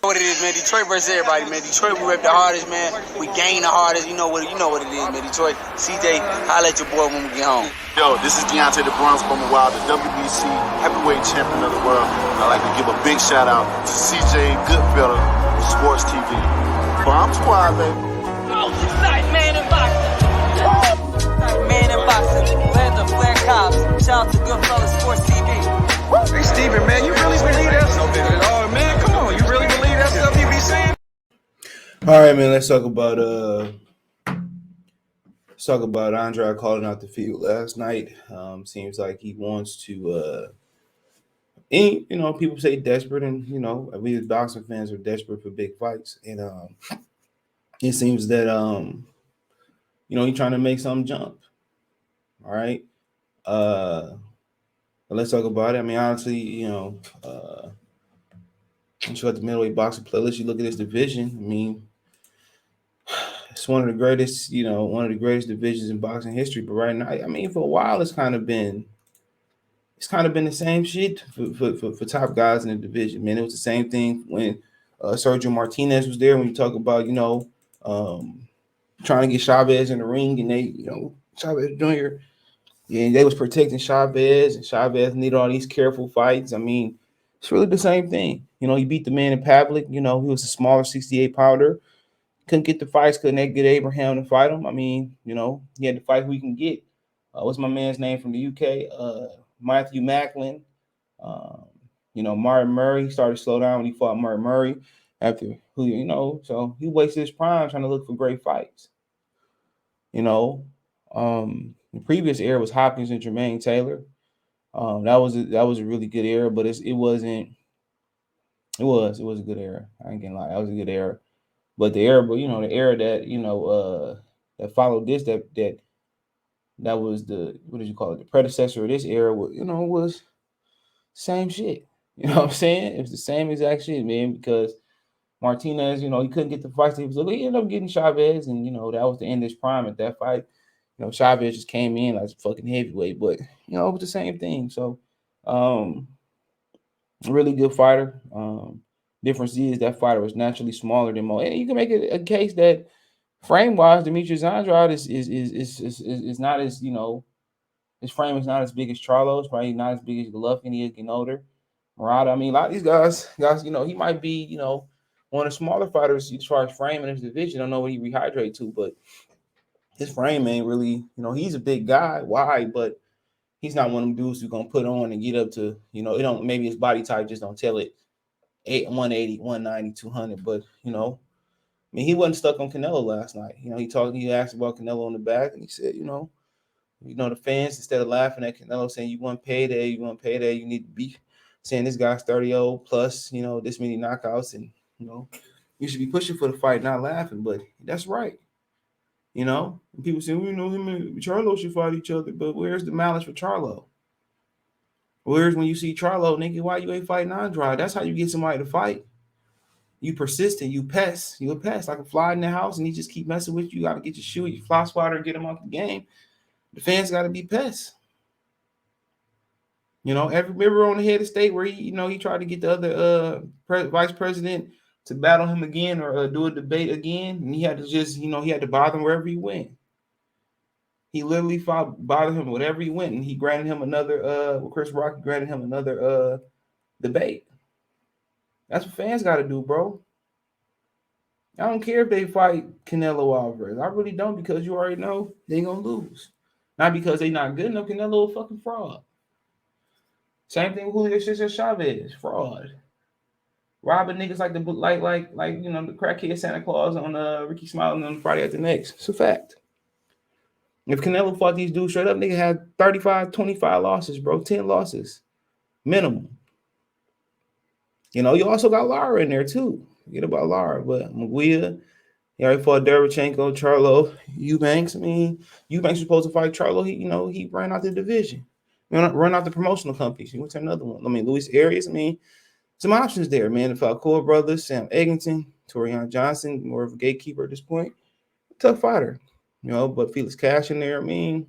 What it is, man. Detroit versus everybody, man. Detroit, we rep the hardest, man. We gain the hardest. You know what it is, man. Detroit, CJ, holla at your boy when we get home. Yo, this is Deontay the Bronx from the Wild, the WBC heavyweight champion of the world. I'd like to give a big shout out to CJ Goodfellow from Sports TV. Bomb Squad, baby. Most exciting man in boxing. Exciting man in boxing. Landon Flair Cobbs. Shout out to Goodfellow Sports TV. Hey, Steven, man, you really believe that stuff? Oh, man, come on. You really believe that stuff you be saying? All right, man, let's talk about Andrade calling out the field last night. Seems like he wants to people say desperate, and we as boxing fans are desperate for big fights. And it seems that he's trying to make something jump. All right. But let's talk about it. I mean, honestly, once you got the middleweight boxing playlist, you look at this division. I mean, it's one of the greatest divisions in boxing history. But right now, I mean, for a while, it's kind of been the same shit for top guys in the division. Man, it was the same thing when Sergio Martinez was there. When you talk about trying to get Chavez in the ring, and they Chavez Jr. Yeah, they was protecting Chavez, and Chavez needed all these careful fights. I mean, it's really the same thing. He beat the man in Pavlik. He was a smaller 68 pounder. Couldn't get the fights, couldn't get Abraham to fight him. I mean, he had to fight who he can get. What's my man's name from the UK? Matthew Macklin. Martin Murray started to slow down when he fought Martin Murray after so he wasted his prime trying to look for great fights. The previous era was Hopkins and Jermaine Taylor. That was a really good era, but it was a good era. I ain't gonna lie, that was a good era. But the era that that followed this, that was the, what did you call it? The predecessor of this era was same shit. You know what I'm saying? It was the same exact shit, man, because Martinez, he couldn't get the fights. He ended up getting Chavez, and that was the end of his prime at that fight. Chavez just came in like a fucking heavyweight, but it was the same thing. So, really good fighter. Difference is that fighter was naturally smaller than Mo, and you can make a case that frame wise, Demetrius Andrade is not as his frame is not as big as Charlo's, probably not as big as Golovkin. He is getting older. Murata, I mean, a lot of these guys, he might be one of the smaller fighters as far as frame in his division. I don't know what he rehydrate to, but his frame ain't really, he's a big guy, wide, but he's not one of them dudes who's gonna put on and get up to, it don't, maybe his body type just don't tell it 180, 190, 200. But I mean, he wasn't stuck on Canelo last night. He asked about Canelo on the back, and he said, the fans, instead of laughing at Canelo saying you want payday, you need to be saying this guy's 30-0 plus, this many knockouts, and you should be pushing for the fight, not laughing. But that's right. And people say, him and Charlo should fight each other, but where's the malice for Charlo? Where's when you see Charlo, nigga, why you ain't fighting Andrade? That's how you get somebody to fight. You persistent, you pest. You a pest, like a fly in the house, and he just keep messing with you. You got to get your shoe, your fly swatter, and get him out the game. The fans got to be pests. Remember on the head of state where he tried to get the other vice president to battle him again or do a debate again, and he had to just, he had to bother him wherever he went. He literally bothered him wherever he went, and he granted him another, Chris Rock granted him another debate. That's what fans got to do, bro. I don't care if they fight Canelo Alvarez. I really don't, because you already know they going to lose. Not because they not good enough. Canelo a fucking fraud. Same thing with Julio Cesar Chavez, fraud. Robbing niggas like the the crackhead Santa Claus on Ricky Smiley on Friday After Next. It's a fact. If Canelo fought these dudes straight up, nigga had 35, 25 losses, bro. 10 losses. Minimum. You also got Lara in there too. Forget about Lara, but Maguire, he already fought Derevchenko, Charlo, Eubanks. I mean, Eubanks was supposed to fight Charlo. He ran out the division. Run out the promotional companies. He went to another one. I mean, Luis Arias. I mean, some options there, man. The Falcao brothers, Sam Egginton, Torian Johnson, more of a gatekeeper at this point. Tough fighter, but Felix Cash in there. I mean,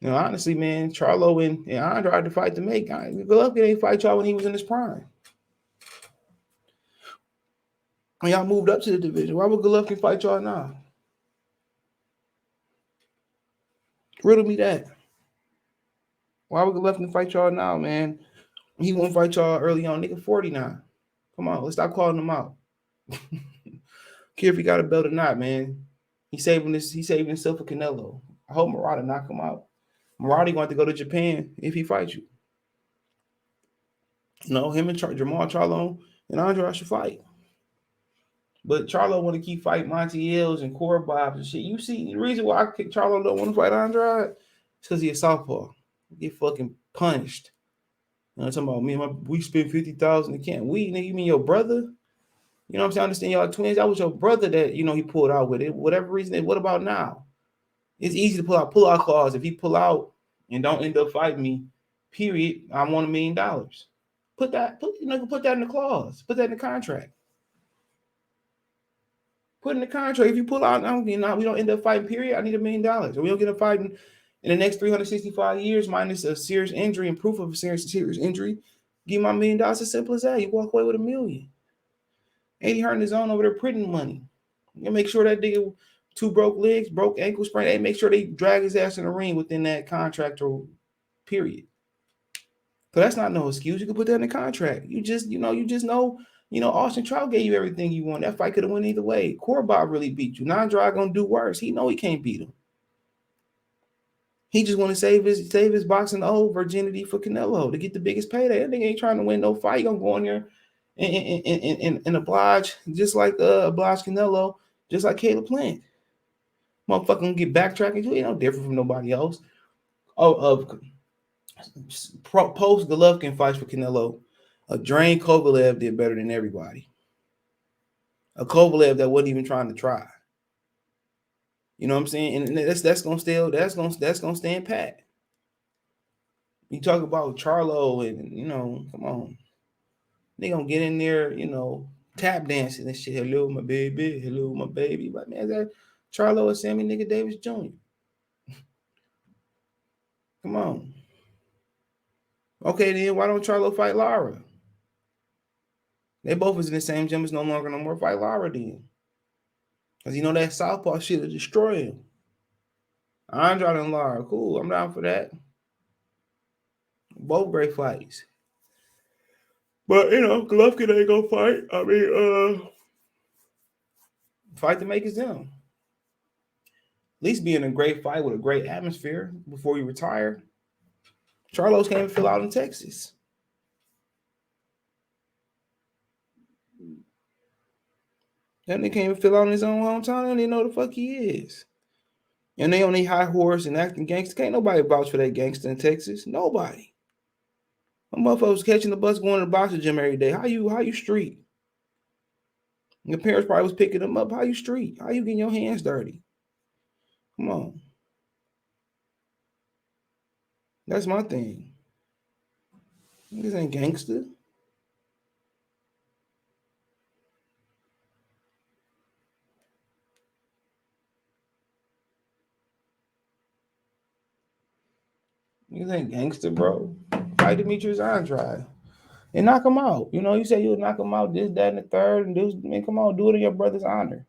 honestly, man, Charlo and Andrade to fight to make. Golovkin ain't fight y'all when he was in his prime. When y'all moved up to the division, why would Golovkin fight y'all now? Riddle me that. Why would Golovkin fight y'all now, man? He won't fight y'all early on. Nigga 49. Come on, let's stop calling him out. Care if he got a belt or not, man. He's saving himself for Canelo. I hope Murata knock him out. Murata going to go to Japan if he fights you. No, him and Jamal Charlo and Andrade should fight. But Charlo want to keep fighting Montiels and Korbabs and shit. You see, the reason why Charlo don't want to fight Andrade is because he's a southpaw. Get fucking punished. You know, I'm talking about me and we spent $50,000 in camp. We, nigga, you mean your brother? You know what I'm saying? I understand y'all twins. That was your brother that, you know, he pulled out with it. Whatever reason. What about now? It's easy to pull out clause. If he pull out and don't end up fighting me, period, I want $1 million. Put that in the clause. Put that in the contract. Put in the contract. If you pull out, we don't end up fighting, period, I need $1 million. Or we don't get a fight in the next 365 years, minus a serious injury and proof of a serious injury. Give my $1 million. As simple as that. You walk away with $1 million. Ain't he hurting his own over there printing money? You make sure that nigga 2 broke legs, broke ankle sprain. Hey, make sure they drag his ass in the ring within that contract or period. So that's not no excuse. You can put that in the contract. You just know, Austin Trout gave you everything you want. That fight could have went either way. Korbab really beat you. Andrade gonna do worse. He know he can't beat him. He just want to save his boxing virginity for Canelo to get the biggest payday. That nigga ain't trying to win no fight. He gonna go in there and oblige, just like oblige Canelo, just like Caleb Plant. Motherfucker gonna get backtracking too. He no different from nobody else. Post Golovkin fights for Canelo. Drain Kovalev did better than everybody. A Kovalev that wasn't even trying to try. You know what I'm saying? And that's gonna stand pat. You talk about Charlo and come on. They gonna get in there, tap dancing and shit. Hello, my baby. Hello, my baby. But man, that Charlo and Sammy nigga Davis Jr. Come on. Okay, then why don't Charlo fight Lara? They both was in the same gym. It's no longer no more. Fight Lara then. Because that southpaw shit will destroy him. Andrade and Lara, cool. I'm down for that. Both great fights. But, Golovkin ain't gonna fight. I mean, fight to make his them. At least be in a great fight with a great atmosphere before you retire. Charlos can't even fill out in Texas. That nigga can't even fill out in his own hometown. They don't even know who the fuck he is. And they on their high horse and acting gangster. Can't nobody vouch for that gangster in Texas. Nobody. My motherfuckers catching the bus going to the boxing gym every day. How you street? Your parents probably was picking them up. How you street? How you getting your hands dirty? Come on. That's my thing. Niggas ain't gangster. Niggas ain't gangster, bro. Fight Demetrius Andrade and knock him out. You say you'll knock him out, this, that, and the third, and come on, do it in your brother's honor.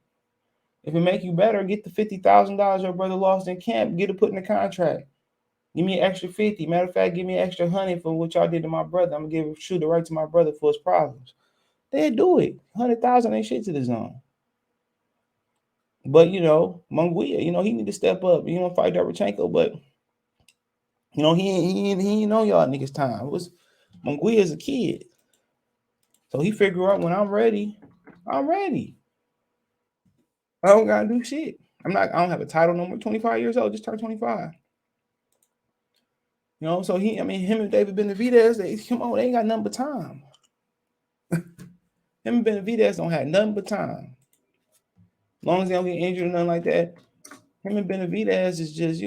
If it make you better, get the $50,000 your brother lost in camp, get it put in the contract. Give me an extra 50. Matter of fact, give me an extra 100 for what y'all did to my brother. I'm gonna shoot it right to my brother for his problems. They do it. 100,000 ain't shit to the zone. But Munguia, he need to step up. Fight Derevchenko, but he ain't know y'all niggas time. It was Munguia as a kid. So he figure out when I'm ready, I'm ready. I don't gotta do shit. I don't have a title no more. 25 years old, just turned 25. So him and David Benavidez, they ain't got nothing but time. Him and Benavidez don't have nothing but time. As long as they don't get injured or nothing like that, him and Benavidez is just,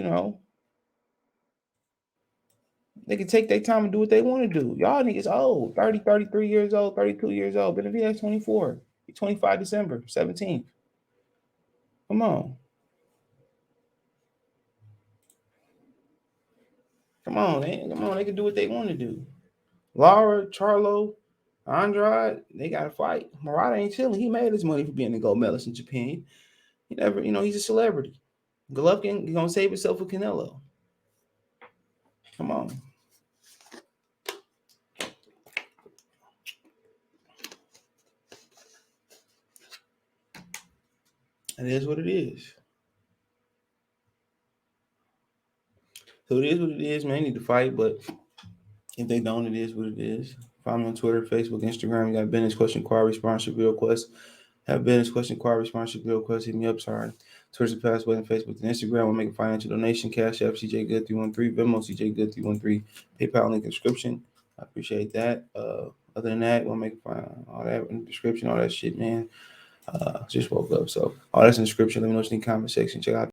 they can take their time and do what they want to do. Y'all niggas old, 30, 33 years old, 32 years old. Benavidez 24. He's 25 December 17th. Come on. Come on, they can do what they want to do. Lara, Charlo, Andrade, they got to fight. Murata ain't chilling. He made his money for being a gold medalist in Japan. He never, he's a celebrity. Golovkin, he's gonna save himself for Canelo. Come on. It is what it is. So it is what it is, man. They need to fight, but if they don't, it is what it is. Follow me on Twitter, Facebook, Instagram. You got business question, inquiry, sponsorship, video request. Have business question, inquiry, sponsorship, video request. Hit me up. Sorry. Twitter's the password, and Facebook and Instagram. We'll make a financial donation. Cash App, CJ Good 313. Venmo, CJ Good 313. PayPal link in the description. I appreciate that. Other than that, we'll make all that in the description, all that shit, man. Just woke up, so all that's in the description. Let me know what's in the comment section. Check out